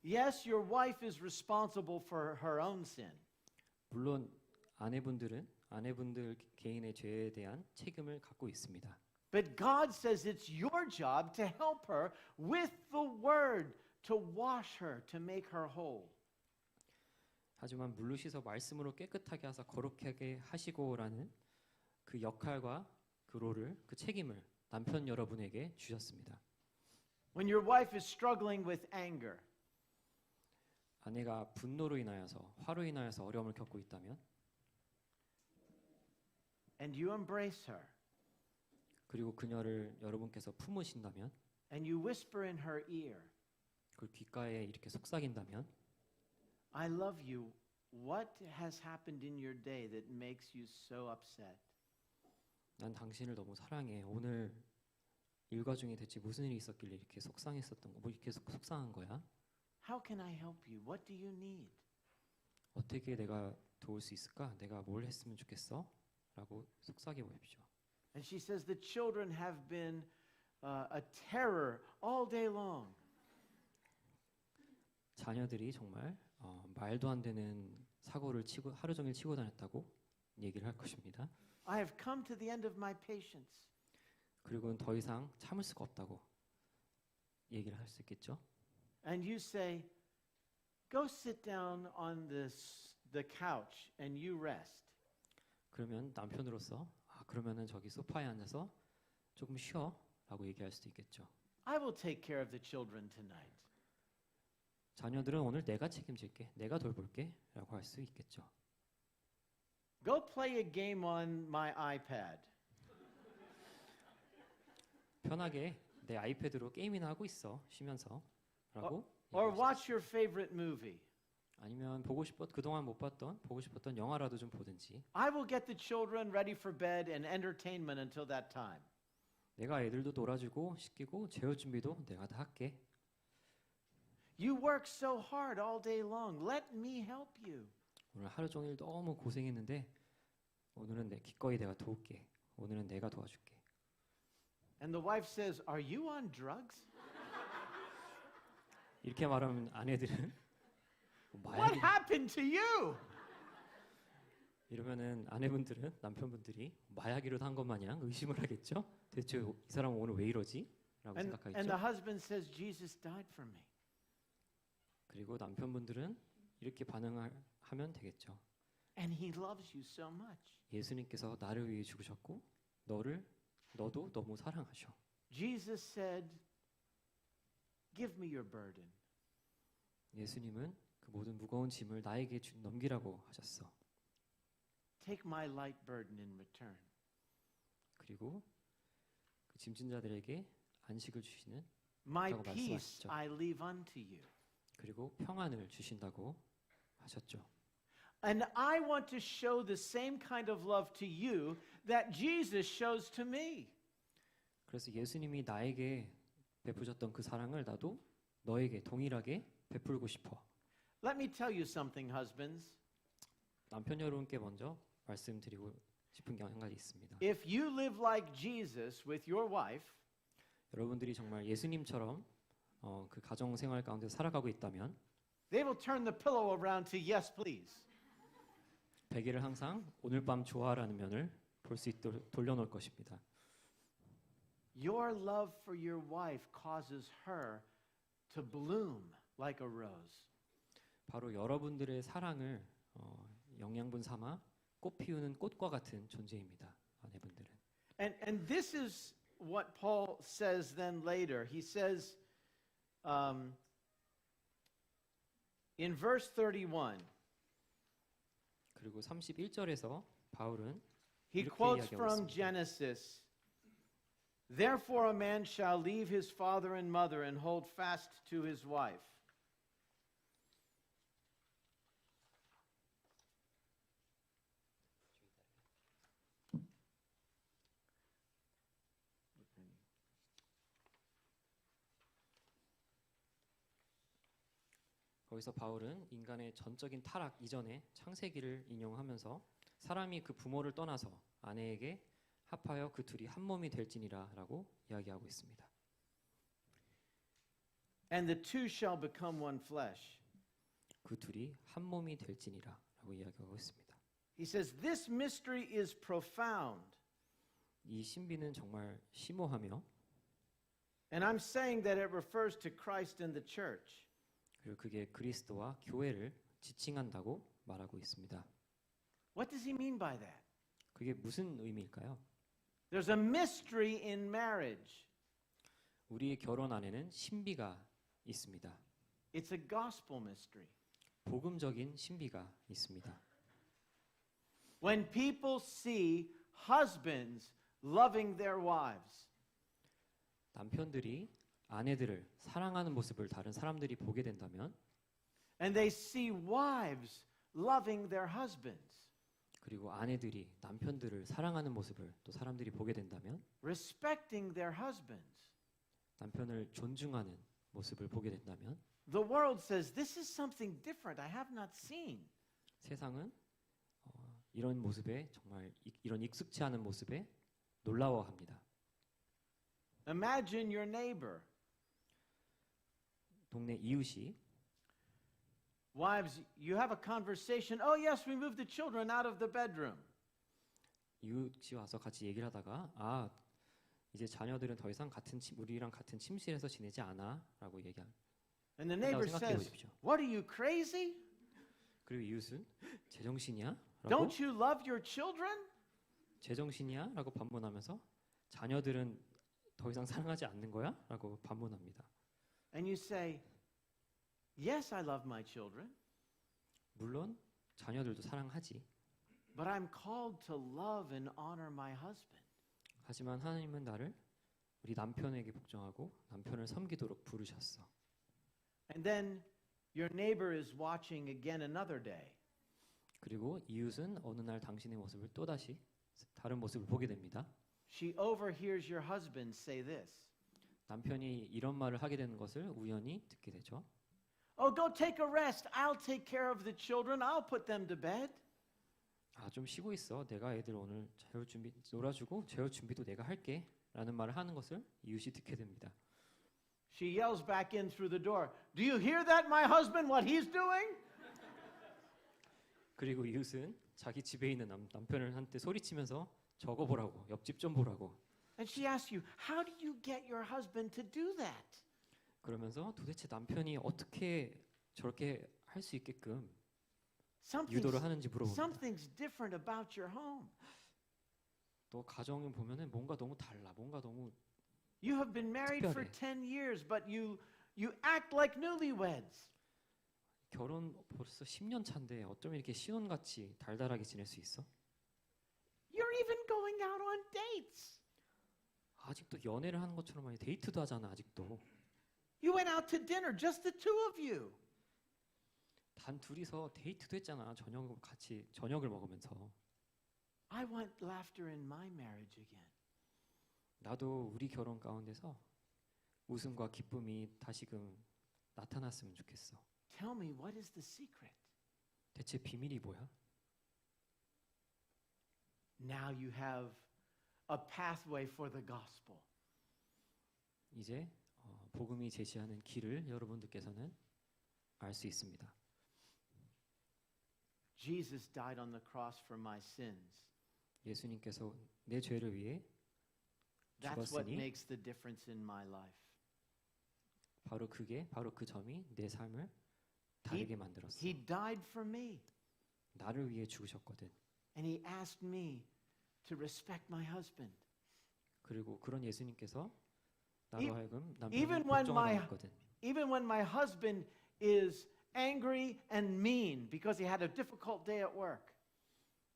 Yes, your wife is responsible for her own sin. 물론 아내분들 개인의 죄에 대한 책임을 갖고 있습니다. But God says it's your job to help her with the word, to wash her, to make her whole. 하지만 물로 씻어 말씀으로 깨끗하게 하사 거룩하게 하시고라는 그 역할과 그 롤을 그 책임을 남편 여러분에게 주셨습니다. When your wife is struggling with anger, 아내가 분노로 인하여서 화로 인하여서 어려움을 겪고 있다면 and you embrace her, 그리고 그녀를 여러분께서 품으신다면 and you whisper in her ear, 그 귓가에 이렇게 속삭인다면 I love you. What has happened in your day that makes you so upset? 난 당신을 너무 사랑해. 오늘 일과 중에 대체 무슨 일이 있었길래 이렇게 속상했었던 거, 뭐 이렇게 속상한 거야? How can I help you? What do you need? 어떻게 내가 도울 수 있을까? 내가 뭘 했으면 좋겠어? 라고 속삭여 보십시오. And she says the children have been a terror all day long. 자녀들이 정말 말도 안 되는 사고를 치고 하루 종일 치고 다녔다고 얘기를 할 것입니다. I have come to the end of my patience. 그리고는 더 이상 참을 수가 없다고 얘기를 할 수 있겠죠. And you say, go sit down on the couch and you rest. 그러면 남편으로서 그러면은 저기 소파에 앉아서 조금 쉬어라고 얘기할 수도 있겠죠. I will take care of the children tonight. 자녀들은 오늘 내가 책임질게, 내가 돌볼게라고 할 수 있겠죠. Go play a game on my iPad. 편하게 내 아이패드로 게임이나 하고 있어 쉬면서라고. Or watch your favorite movie. 아니면 그동안 못 봤던 보고 싶었던 영화라도 좀 보든지. I will get the children ready for bed and entertainment until that time. 내가 애들도 놀아주고 씻기고 재울 준비도 내가 다 할게. You work so hard all day long. Let me help you. 오늘 하루 종일 너무 고생했는데 오늘은 기꺼이 내가 도울게. 오늘은 내가 도와줄게. And the wife says, "Are you on drugs?" 이렇게 말하면 아내들은 What happened to you? 이러면은 아내분들은 남편분들이 마약이라도 한 것 마냥 의심을 하겠죠. 대체 이 사람은 오늘 왜 이러지? 라고 And the 생각하겠죠. husband says, "Jesus died for me." 그리고 남편분들은 이렇게 반응하면 되겠죠. And he loves you so much. 예수님께서 나를 위해 죽으셨고 너도 너무 사랑하셔. Jesus said, "Give me your burden." 예수님은 그 모든 무거운 짐을 나에게 넘기라고 하셨어. Take my light burden in return. 그리고 그 짐진 자들에게 안식을 주시는 My 라고 peace 말씀하셨죠. I leave unto you. 그리고 평안을 주신다고 하셨죠. And I want to show the same kind of love to you that Jesus shows to me. 그래서 예수님이 나에게 베푸셨던 그 사랑을 나도 너에게 동일하게 베풀고 싶어. Let me tell you something, husbands. 남편 여러분께 먼저 말씀드리고 싶은 게 한 가지 있습니다. If you live like Jesus with your wife, 여러분들이 정말 예수님처럼 그 가정 생활 가운데 살아가고 있다면 they will turn the pillow around to yes, please. 베개를 항상 오늘 밤 좋아라는 면을 볼 수 있도록 돌려놓을 것입니다. Your love for your wife causes her to bloom like a rose. 바로 여러분들의 사랑을 영양분 삼아 꽃 피우는 꽃과 같은 존재입니다. 아내분들은. And this is what Paul says then later. He says in verse 31, 그리고 31절에서 바울은 he 이렇게 quotes 이야기하고 from 있습니다. Genesis. Therefore a man shall leave his father and mother and hold fast to his wife. 거기서 바울은 인간의 전적인 타락 이전의 창세기를 인용하면서 사람이 그 부모를 떠나서 아내에게 합하여 그 둘이 한 몸이 될지니라라고 이야기하고 있습니다. And the two shall become one flesh. 그 둘이 한 몸이 될지니라라고 이야기하고 있습니다. He says, this mystery is profound. 이 신비는 정말 심오하며 And I'm saying that it refers to Christ and the church. 그리고 그게 그리스도와 교회를 지칭한다고 말하고 있습니다. What does he mean by that? 그게 무슨 의미일까요? There's a mystery in marriage. 우리의 결혼 안에는 신비가 있습니다. It's a gospel mystery. 복음적인 신비가 있습니다. When people see husbands loving their wives, 남편들이 아내들을 사랑하는 모습을 다른 사람들이 보게 된다면 and they see wives loving their husbands, 그리고 아내들이 남편들을 사랑하는 모습을 또 사람들이 보게 된다면 respecting their husbands, 남편을 존중하는 모습을 보게 된다면 the world says, this is something different I have not seen. 세상은 이런 모습에 정말 이런 익숙치 않은 모습에 놀라워합니다. Imagine your neighbor. 동네 이웃이 Wives, you have a conversation. Oh, yes, we moved the children out of the bedroom. 이웃이 와서 같이 얘기를 하다가 이제 자녀들은 더 이상 우리랑 같은 침실에서 지내지 않아라고 얘기한. And the neighbor 생각해 says, 보십시오. what are you, crazy? 그리고 이웃은 제정신이야? 라고 Don't you love your children? 제정신이야? 라고 반문하면서 자녀들은 더 이상 사랑하지 않는 거야? 라고 반문합니다. And you say, yes, I love my children, 물론 자녀들도 사랑하지. but I'm called to love and honor my husband. 하지만 하나님은 나를 우리 남편에게 복종하고 남편을 섬기도록 부르셨어. And then your neighbor is watching again another day. 그리고 이웃은 어느 날 당신의 모습을 또다시 다른 모습을 보게 됩니다. She overhears your husband say this. 남편이 이런 말을 하게 되는 것을 우연히 듣게 되죠. Oh, go take a rest. I'll take care of the children. I'll put them to bed. 좀 쉬고 있어. 내가 애들 오늘 놀아주고 재울 준비도 내가 할게. 라는 말을 하는 것을 이웃이 듣게 됩니다. She yells back in through the door. Do you hear that, my husband, what he's doing? 그리고 이웃은 자기 집에 있는 남편을 한테 소리치면서 적어보라고, 옆집 좀 보라고. And she asks you, how did you get your husband to do that? 그러면서 도대체 남편이 어떻게 저렇게 할 수 있게끔 유도를 하는지 물어봅니다. Something's different about your home. 또 가정을 보면은 뭔가 너무 달라, 뭔가 너무 You have been married for 특별해. 10 years, but you act like newlyweds. 결혼 벌써 10년 차인데 어쩜 이렇게 신혼같이 달달하게 지낼 수 있어? You're even going out on dates. 아직도 연애를 하는 것처럼 많이 데이트도 하잖아, 아직도. You went out to dinner, just the two of you. 단 둘이서 데이트도 했잖아. 저녁을 먹으면서. I want laughter in my marriage again. 나도 우리 결혼 가운데서 웃음과 기쁨이 다시금 나타났으면 좋겠어. Tell me, what is the secret? 대체 비밀이 뭐야? Now you have a pathway for the gospel. 이제 복음이 제시하는 길을 여러분들께서는 알 수 있습니다. Jesus died on the cross for my sins. 예수님께서 내 죄를 위해 That's what 죽었으니 makes the difference in my life. 바로 그 점이 내 삶을 다르게 만들었어. He died for me, 나를 위해 죽으셨거든. and he asked me to respect my husband. 그리고 그런 예수님께서 나로 Even 하여금 남편을 when my- 복종하게 했거든. Even when my husband is angry and mean because he had a difficult day at work,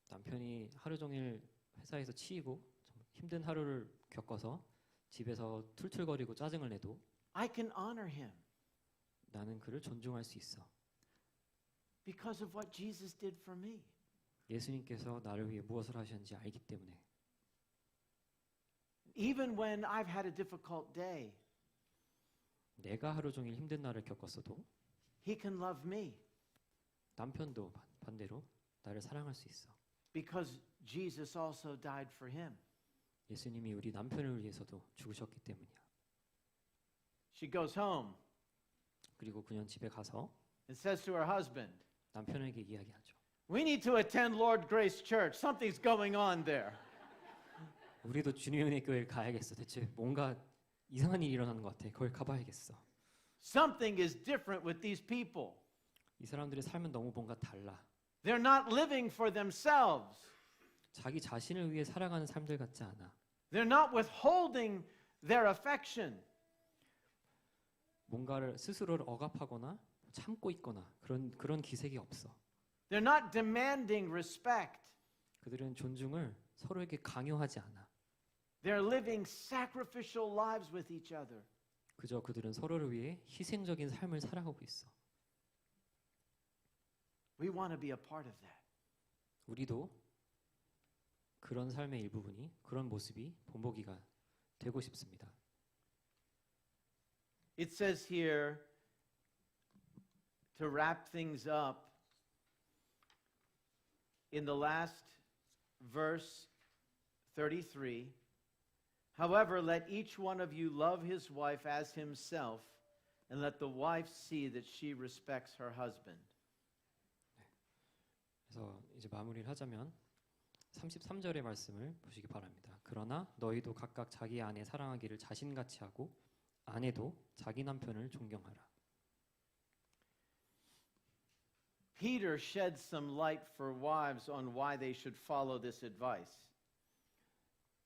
남편이 하루 종일 회사에서 치이고 좀 힘든 하루를 겪어서 집에서 툴툴거리고 짜증을 내도 I can honor him 나는 그를 존중할 수 있어. because of what Jesus did for me. 예수님께서 나를 위해 무엇을 하셨는지 알기 때문에. Even when I've had a difficult day, 내가 하루 종일 힘든 날을 겪었어도 he can love me 남편도 반대로 나를 사랑할 수 있어. because Jesus also died for him. 예수님이 우리 남편을 위해서도 죽으셨기 때문이야. She goes home 그리고 그녀는 집에 가서 and says to her husband, 남편에게 이야기하죠. we need to attend Lord Grace Church. Something's going on there. 우리도 주님의 은혜 교회를 가야겠어. 대체 뭔가 이상한 일이 일어나는 것 같아. 거기 가봐야겠어. Something is different with these people. 이 사람들의 삶은 너무 뭔가 달라. They're not living for themselves. 자기 자신을 위해 살아가는 삶들 같지 않아. They're not withholding their affection. 뭔가를 스스로를 억압하거나 참고 있거나 그런 기색이 없어. They're not demanding respect. 그들은 존중을 서로에게 강요하지 않아. They're living sacrificial lives with each other. 그저 그들은 서로를 위해 희생적인 삶을 살아가고 있어. We want to be a part of that. 우리도 그런 삶의 일부분이 그런 모습이 본보기가 되고 싶습니다. It says here, to wrap things up, in the last verse 33, however, let each one of you love his wife as himself, and let the wife see that she respects her husband. 그래서 이제 마무리를 하자면 33절의 말씀을 보시기 바랍니다. 그러나 너희도 각각 자기 아내 사랑하기를 자신같이 하고 아내도 자기 남편을 존경하라. Peter sheds some light for wives on why they should follow this advice.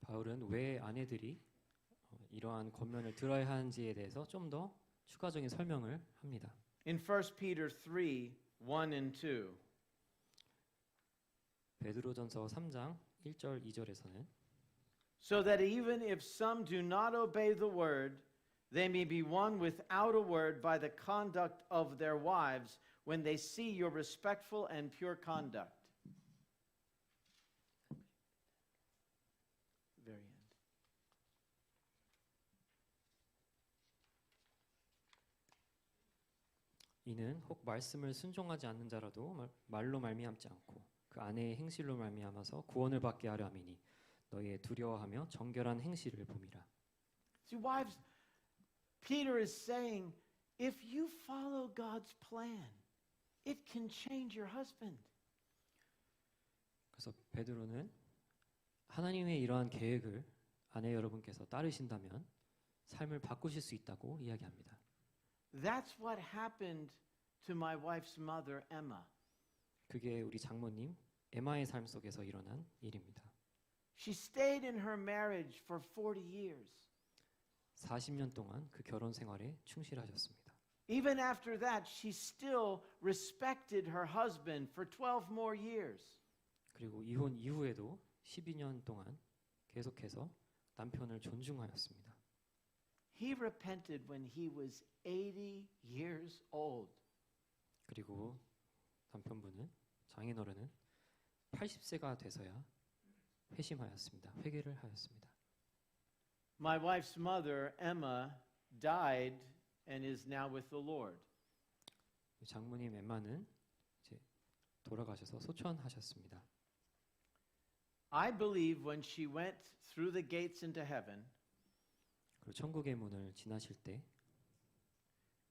바울은 왜 아내들이 이러한 권면을 들어야 하는지에 대해서 좀 더 추가적인 설명을 합니다. In 1 Peter 3, 1 and 2, 베드로전서 3장 1절 2절에서는 so that even if some do not obey the word, they may be won without a word by the conduct of their wives when they see your respectful and pure conduct. Very end. 이는 혹 말씀을 순종하지 않는 자라도 말로 말미암지 않고 그 아내의 행실로 말미암아서 구원을 받게 하려 함이니 너희의 두려워하며 정결한 행실을 봄이라. See, wives, Peter is saying, if you follow God's plan, it can change your husband. 그래서 베드로는 하나님의 이러한 계획을 아내 여러분께서 따르신다면 삶을 바꾸실 수 있다고 이야기합니다. That's what happened to my wife's mother, Emma. 그게 우리 장모님 에마의 삶 속에서 일어난 일입니다. She stayed in her marriage for 40 years. 40년 동안 그 결혼 생활에 충실하셨습니다. Even after that, she still respected her husband for 12 more years. 그리고 이혼 이후에도 12년 동안 계속해서 남편을 존중하였습니다. He repented when he was 80 years old. 그리고 남편분은 장인어른은 80세가 돼서야 회심하였습니다. 회개를 하였습니다. My wife's mother, Emma, died and is now with the Lord. 장모님 엠마는 이제 돌아가셔서 소천하셨습니다. I believe when she went through the gates into heaven, 그리고 천국의 문을 지나실 때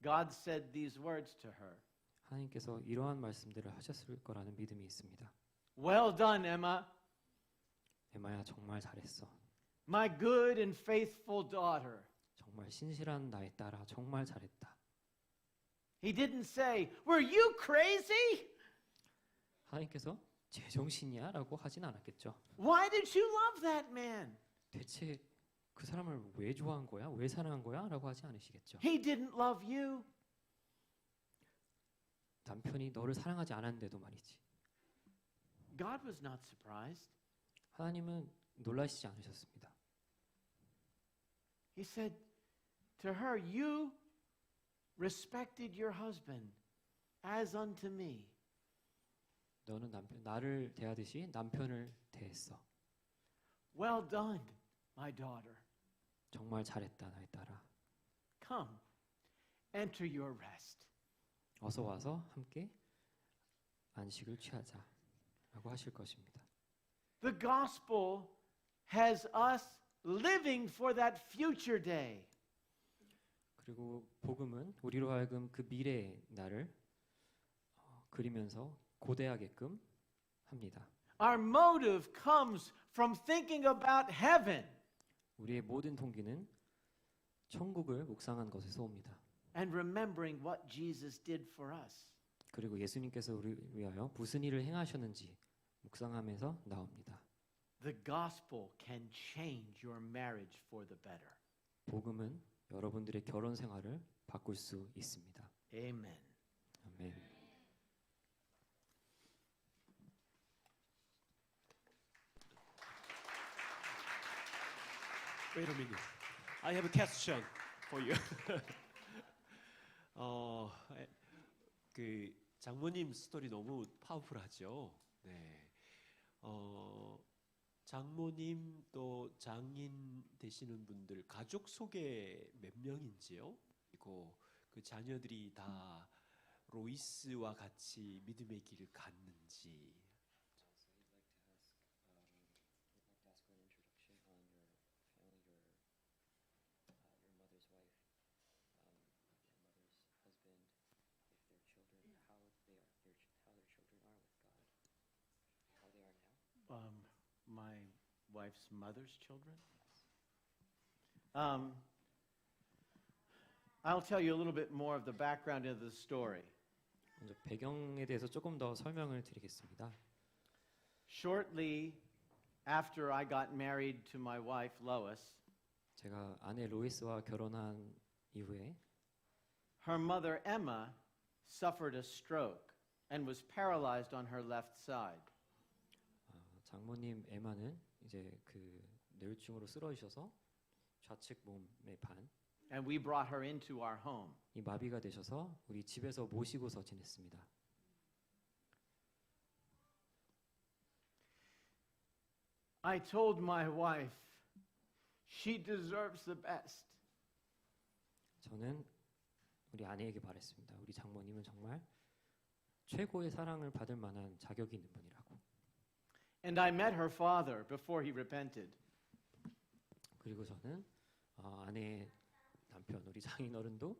God said these words to her. 하나님께서 이러한 말씀들을 하셨을 거라는 믿음이 있습니다. Well done, Emma, 엠마야 정말 잘했어. my good and faithful daughter. 정말 신실한 나의 딸아 정말 잘했다. He didn't say, were you crazy? 하나님께서 제정신이야? 라고 하진 않았겠죠. Why did you love that man? 대체 그 사람을 왜 좋아한 거야? 왜 사랑한 거야? 라고 하지 않으시겠죠. He didn't love you. 남편이 너를 사랑하지 않았는데도 말이지. God was not surprised. 하나님은 놀라시지 않으셨습니다. He said to her, you respected your husband as unto me. 너는 나를 대하듯이 남편을 대했어. Well done, my daughter. 정말 잘했다 나의 딸아. Come, enter your rest. 어서 와서 함께 안식을 취하자라고 하실 것입니다. The gospel has us living for that future day. 그리고 복음은 우리로 하여금 그 미래의 날을 그리면서 고대하게끔 합니다. Our motive comes from thinking about heaven 우리의 모든 동기는 천국을 묵상한 것에서 옵니다. and remembering what Jesus did for us. 그리고 예수님께서 우리를 위하여 무슨 일을 행하셨는지 묵상하면서 나옵니다. The gospel can change your marriage for the better. 복음은 여러분들의 결혼 생활을 바꿀 수 있습니다. Amen. 아멘. Wait a minute. I have a question for you. 그 장모님 스토리 너무 파워풀하죠. 네. 장모님 또 장인 되시는 분들 가족 속에 몇 명인지요? 그리고 그 자녀들이 다 로이스와 같이 믿음의 길을 갔는지. My wife's mother's children. I'll tell you a little bit more of the background of the story. 먼저 배경에 대해서 조금 더 설명을 드리겠습니다. Shortly after I got married to my wife Lois, 제가 아내 로이스와 결혼한 이후에 her mother Emma suffered a stroke and was paralyzed on her left side. 장모님 에마는 이제 그 뇌우증으로 쓰러지셔서 좌측 몸의 반, And we brought her into our home. 이 마비가 되셔서 우리 집에서 모시고서 지냈습니다. I told my wife she deserves the best. 저는 우리 아내에게 말했습니다. 우리 장모님은 정말 최고의 사랑을 받을 만한 자격이 있는 분이라고. And I met her father before he repented. 그리고 저는 아내의 남편 우리 장인어른도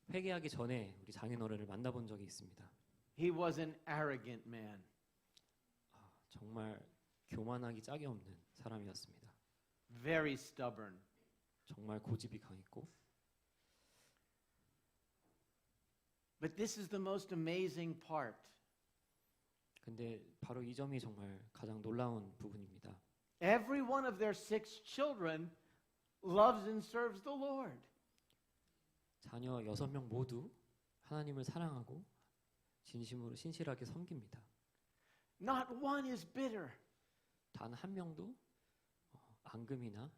회개하기 전에 우리 장인어른을 만나본 적이 있습니다. He was an arrogant man. 정말 교만하기 짝이 없는 사람이었습니다. Very stubborn. 정말 고집이 강했고. But this is the most amazing part. 근데 바로 이 점이 정말 가장 놀라운 부분입니다. Every one of their 6 children loves and serves the Lord. 자녀 6명 모두 하나님을 사랑하고 진심으로 신실하게 섬깁니다. Not one is bitter. 단 한 명도 앙금이나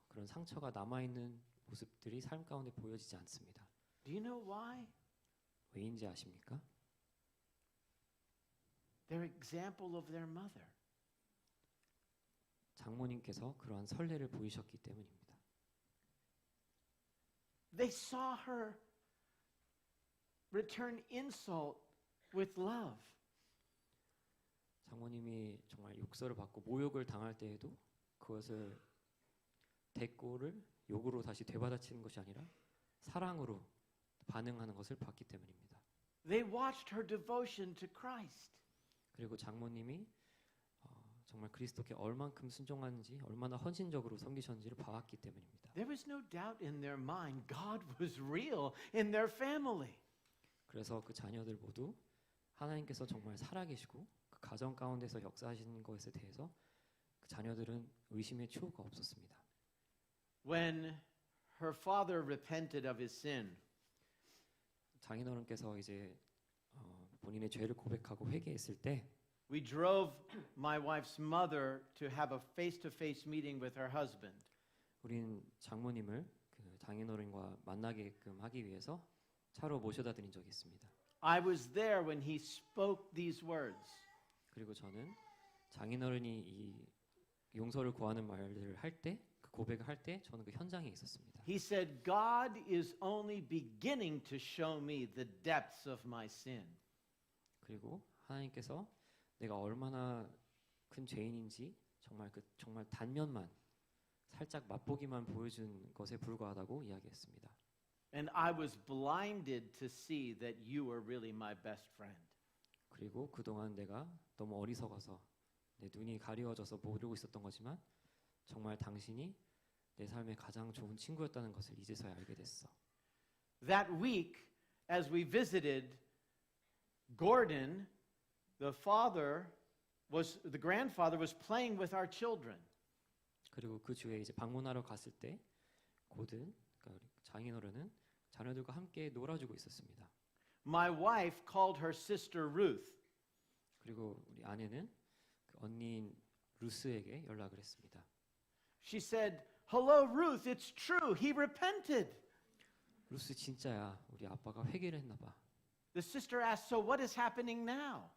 그런 상처가 남아있는 모습들이 삶 가운데 보여지지 않습니다. Do you know why? 왜인지 아십니까? Their example of their mother. 장모님께서 그러한 선례를 보이셨기 때문입니다. They saw her return insult with love. 장모님이 정말 욕설을 받고 모욕을 당할 때에도 그것을 대꾸를 욕으로 다시 되받아치는 것이 아니라 사랑으로 반응하는 것을 봤기 때문입니다. They watched her devotion to Christ. 그리고 장모님이 정말 그리스도께 얼만큼 순종하는지 얼마나 헌신적으로 섬기셨는지를 봐왔기 때문입니다. There was no doubt in their mind God was real in their family. 그래서 그 자녀들 모두 하나님께서 정말 살아계시고 그 가정 가운데서 역사하시는 것에 대해서 그 자녀들은 의심의 추호가 없었습니다. When her father repented of his sin, 장인어른께서 이제 본인의 죄를 고백하고 회개했을 때 we drove my wife's mother to have a face-to-face meeting with her husband. 우린 장모님을 그 장인어른과 만나게끔 하기 위해서 차로 모셔다 드린 적이 있습니다. I was there when he spoke these words. 그리고 저는 장인어른이 이 용서를 구하는 말들을 할 때 그 그 고백을 할 때 저는 그 현장에 있었습니다. He said, God is only beginning to show me the depths of my sin. 그리고 하나님께서 내가 얼마나 큰 죄인인지 정말 단면만 살짝 맛보기만 보여준 것에 불과하다고 이야기했습니다. And I was blinded to see that you were really my best friend. 그리고 그동안 내가 너무 어리석어서 내 눈이 가리워져서 모르고 있었던 거지만 정말 당신이 내 삶의 가장 좋은 친구였다는 것을 이제서야 알게 됐어. That week, as we visited Gordon, the grandfather was playing with our children. 그리고 그 주에 이제 방문하러 갔을 때 고든 그러니까 우리 장인어른은 자녀들과 함께 놀아주고 있었습니다. My wife called her sister Ruth. 그리고 우리 아내는 그 언니인 루스에게 연락을 했습니다. She said, "Hello, Ruth. It's true. He repented." 루스 진짜야. 우리 아빠가 회개를 했나 봐. The sister asked, "So what is happening now?"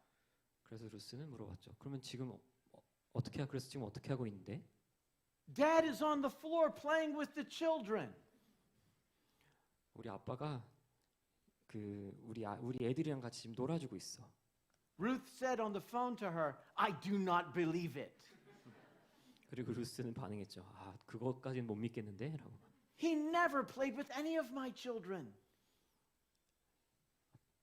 그래서 루스는 물어봤죠. 그러면 지금 그래서 지금 어떻게 하고 있는데? Dad is on the floor playing with the children. 우리 아빠가 우리 애들이랑 같이 지금 놀아주고 있어. Ruth said on the phone to her, "I do not believe it." 그리고 루스는 반응했죠. 그것까지는 못 믿겠는데? 라고. He never played with any of my children.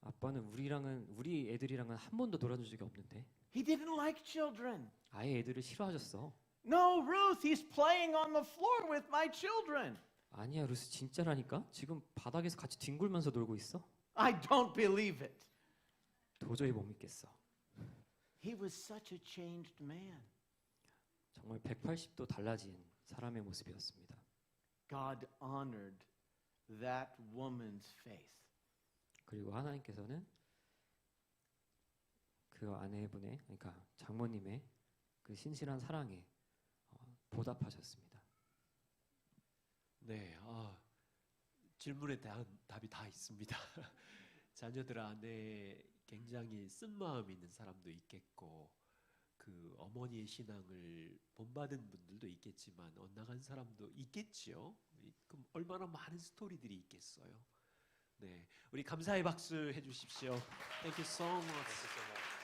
아빠는 우리 애들이랑은 한 번도 놀아준 적이 없는데. He didn't like children. 아예 애들을 싫어하셨어. No, Ruth, he's playing on the floor with my children. 아니야, 루스 진짜라니까? 지금 바닥에서 같이 뒹굴면서 놀고 있어? I don't believe it. 도저히 못 믿겠어. He was such a changed man. 정말 180도 달라진 사람의 모습이었습니다. God honored that woman's faith. 그리고 하나님께서는 그 아내분의 그러니까 장모님의 그 신실한 사랑에 보답하셨습니다. 네, 질문에 대한 답이 다 있습니다. 자녀들 안에 굉장히 쓴 마음이 있는 사람도 있겠고 그 어머니의 신앙을 본받은 분들도 있겠지만 엇나간 사람도 있겠지요. 그럼 얼마나 많은 스토리들이 있겠어요. 네, 우리 감사의 박수 해주십시오. Thank you so much.